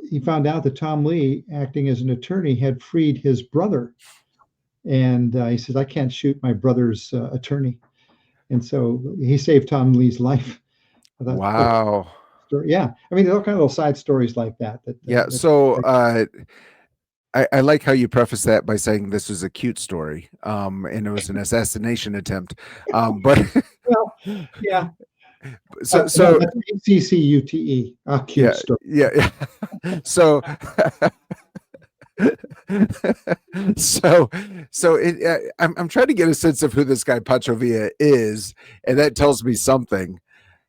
He found out that Tom Lee, acting as an attorney, had freed his brother. And he says, "I can't shoot my brother's attorney." And so he saved Tom Lee's life. Wow. Yeah. I mean, there are all kind of little side stories like that. Yeah. So I like how you preface that by saying this was a cute story, and it was an assassination attempt. But Well, yeah. so CCUTE, a cute yeah, story. yeah. So I'm trying to get a sense of who this guy Pancho Villa is, and that tells me something.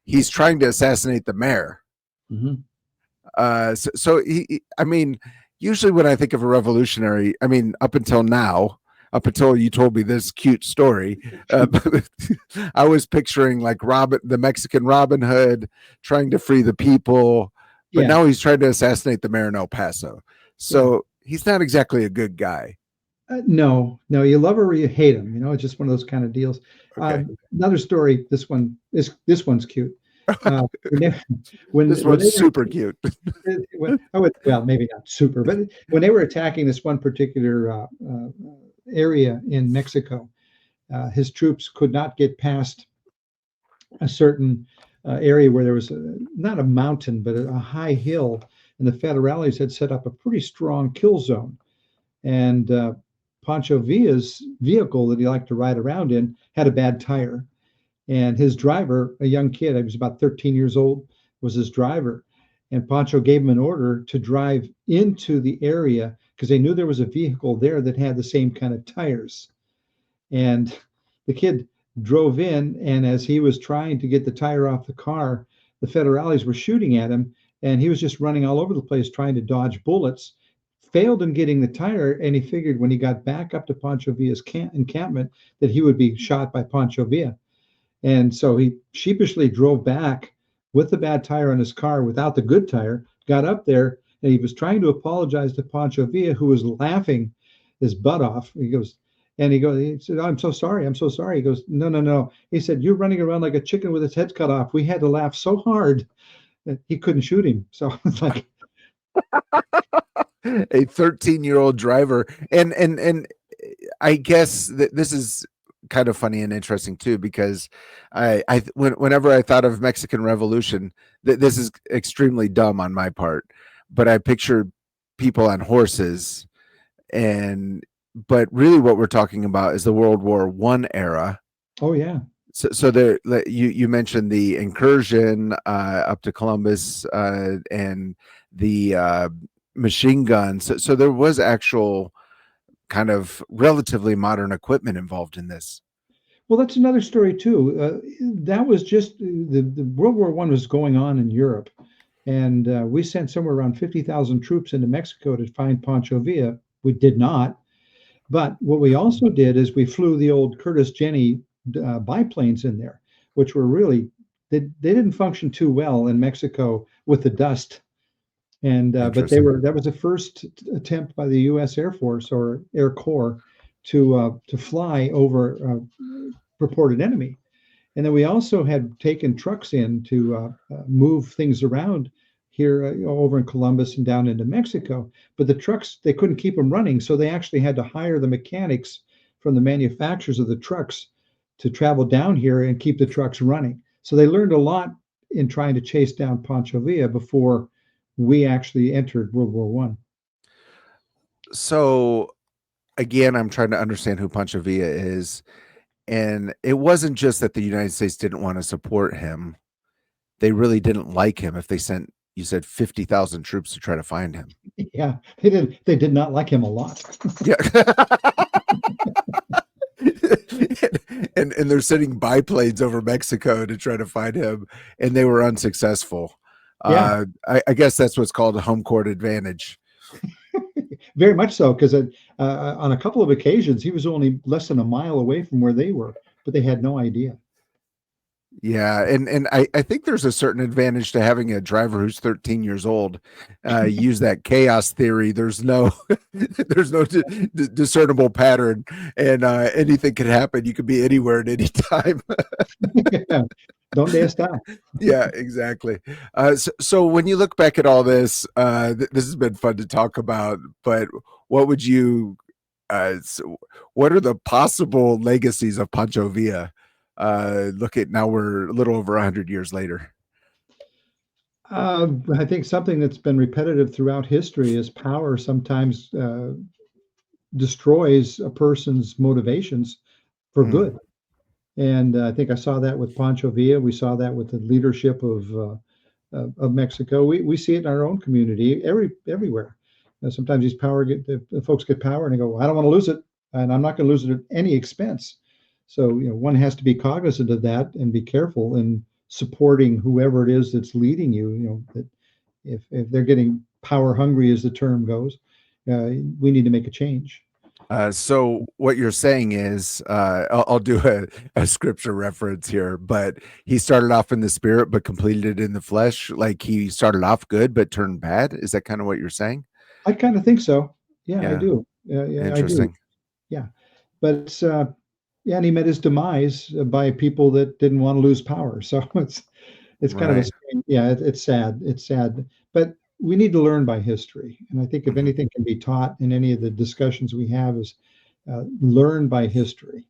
He's trying to assassinate the mayor. Mm-hmm. I mean, usually when I think of a revolutionary, I mean, up until you told me this cute story, I was picturing like the Mexican Robin Hood trying to free the people, but now he's trying to assassinate the mayor in El Paso. So he's not exactly a good guy. No, you love or you hate him. It's just one of those kind of deals. Okay. Another story. This one's cute. This one's super cute. Well, maybe not super, but when they were attacking this one particular area in Mexico, his troops could not get past a certain area where there was not a mountain, but a high hill, and the federales had set up a pretty strong kill zone. And Pancho Villa's vehicle that he liked to ride around in had a bad tire. And his driver, a young kid, he was about 13 years old, was his driver. And Pancho gave him an order to drive into the area because they knew there was a vehicle there that had the same kind of tires. And the kid drove in, and as he was trying to get the tire off the car, the federales were shooting at him, and he was just running all over the place trying to dodge bullets. Failed in getting the tire, and he figured when he got back up to Pancho Villa's encampment that he would be shot by Pancho Villa. And so he sheepishly drove back with the bad tire on his car without the good tire, got up there, and he was trying to apologize to Pancho Villa, who was laughing his butt off. He said, I'm so sorry. He goes, no. He said, you're running around like a chicken with its head cut off. We had to laugh so hard that he couldn't shoot him. So it's like a 13-year-old driver. And I guess that this is kind of funny and interesting too, because whenever I thought of Mexican Revolution, this is extremely dumb on my part, but I pictured people on horses, but really what we're talking about is the World War I era. Oh yeah. So there, you mentioned the incursion up to Columbus and the machine guns. So there was actual kind of relatively modern equipment involved in this. Well, that's another story too. That was just the World War I was going on in Europe, and we sent somewhere around 50,000 troops into Mexico to find Pancho Villa. We did not, but what we also did is we flew the old Curtis Jenny biplanes in there, which were really they didn't function too well in Mexico with the dust. And but that was the first attempt by the U.S. Air Force or Air Corps to fly over purported enemy. And then we also had taken trucks in to move things around here over in Columbus and down into Mexico. But the trucks, they couldn't keep them running, so they actually had to hire the mechanics from the manufacturers of the trucks to travel down here and keep the trucks running. So they learned a lot in trying to chase down Pancho Villa before we actually entered World War I. So again, I'm trying to understand who Pancho Villa is. And it wasn't just that the United States didn't want to support him. They really didn't like him if they sent, you said, 50,000 troops to try to find him. Yeah, they did. They did not like him a lot. Yeah. and they're sending biplanes over Mexico to try to find him, and they were unsuccessful. Yeah. I guess that's what's called a home court advantage. Very much so, because on a couple of occasions, he was only less than a mile away from where they were, but they had no idea. Yeah, and I think there's a certain advantage to having a driver who's 13 years old. Use that chaos theory. There's no discernible pattern, and anything could happen. You could be anywhere at any time. Don't dare stop. Yeah, exactly. So when you look back at all this, this has been fun to talk about. But what would you? What are the possible legacies of Pancho Villa? Look at now, we're a little over 100 years later. I think something that's been repetitive throughout history is power sometimes destroys a person's motivations for good. And I think I saw that with Pancho Villa. We saw that with the leadership of Mexico. We see it in our own community, everywhere. Sometimes these the folks get power and they go, well, I don't want to lose it, and I'm not going to lose it at any expense. So one has to be cognizant of that and be careful in supporting whoever it is that's leading you. That if they're getting power hungry, as the term goes, we need to make a change. So what you're saying is, I'll do a scripture reference here, but he started off in the spirit, but completed it in the flesh. Like he started off good, but turned bad. Is that kind of what you're saying? I kind of think so. Yeah, I do. Yeah, interesting. I do. Yeah, but and he met his demise by people that didn't want to lose power. So it's kind of a strange, it's sad. It's sad, but we need to learn by history. And I think if anything can be taught in any of the discussions we have is learn by history.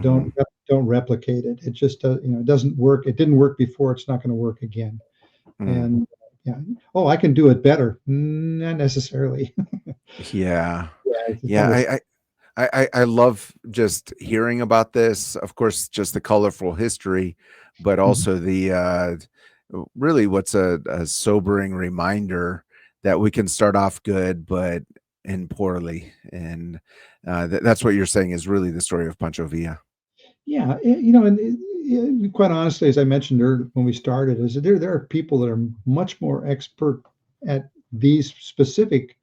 Don't replicate it. It just it doesn't work. It didn't work before. It's not going to work again. And I can do it better. Not necessarily. I love just hearing about this. Of course, just the colorful history, but also the really what's a sobering reminder that we can start off good but end poorly. And that's what you're saying is really the story of Pancho Villa. Yeah, and quite honestly, as I mentioned earlier when we started, is that there are people that are much more expert at these specific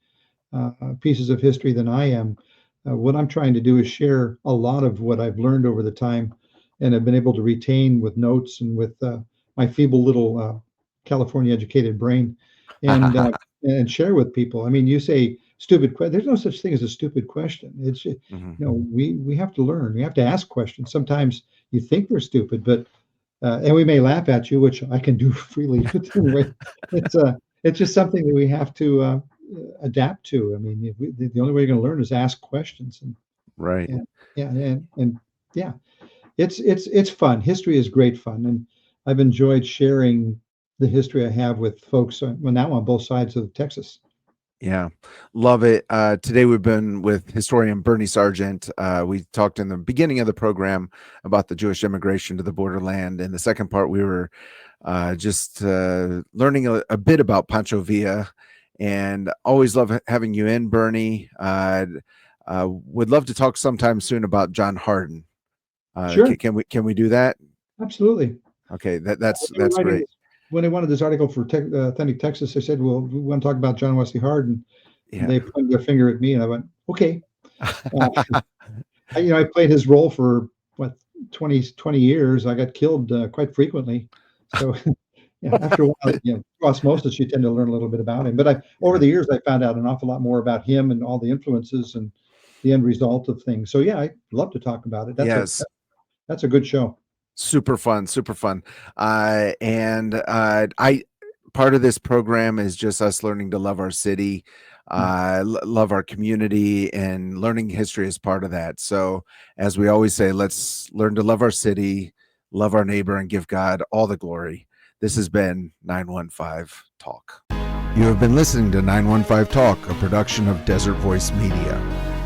pieces of history than I am. What I'm trying to do is share a lot of what I've learned over the time and have been able to retain with notes and with my feeble little California educated brain and share with people. I mean, you say stupid question. There's no such thing as a stupid question. It's we have to learn. We have to ask questions. Sometimes you think they're stupid, but and we may laugh at you, which I can do freely. Anyway, it's just something that we have to adapt to. I mean, the only way you're going to learn is ask questions. And it's fun. History is great fun, and I've enjoyed sharing the history I have with folks now on both sides of Texas. Yeah, love it. Today we've been with historian Bernie Sargent. We talked in the beginning of the program about the Jewish immigration to the borderland. In the second part, we were just learning a bit about Pancho Villa, and always love having you in, Bernie. Would love to talk sometime soon about John Hardin. Sure. Can we do that? Absolutely. Okay, that's great. When I wanted this article for Authentic Texas, I said, well, we want to talk about John Wesley Hardin. And they pointed their finger at me, and I went, okay. I played his role for 20 years. I got killed quite frequently. So after a while, through osmosis, you tend to learn a little bit about him. But over the years, I found out an awful lot more about him and all the influences and the end result of things. So I'd love to talk about it. That's a good show. Super fun. And part of this program is just us learning to love our city, love our community, and learning history is part of that. So as we always say, let's learn to love our city, love our neighbor, and give God all the glory. This has been 915 Talk. You have been listening to 915 Talk, a production of Desert Voice Media.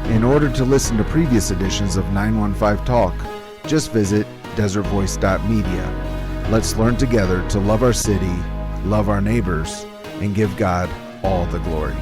In order to listen to previous editions of 915 Talk, just visit desertvoice.media. Let's learn together to love our city, love our neighbors, and give God all the glory.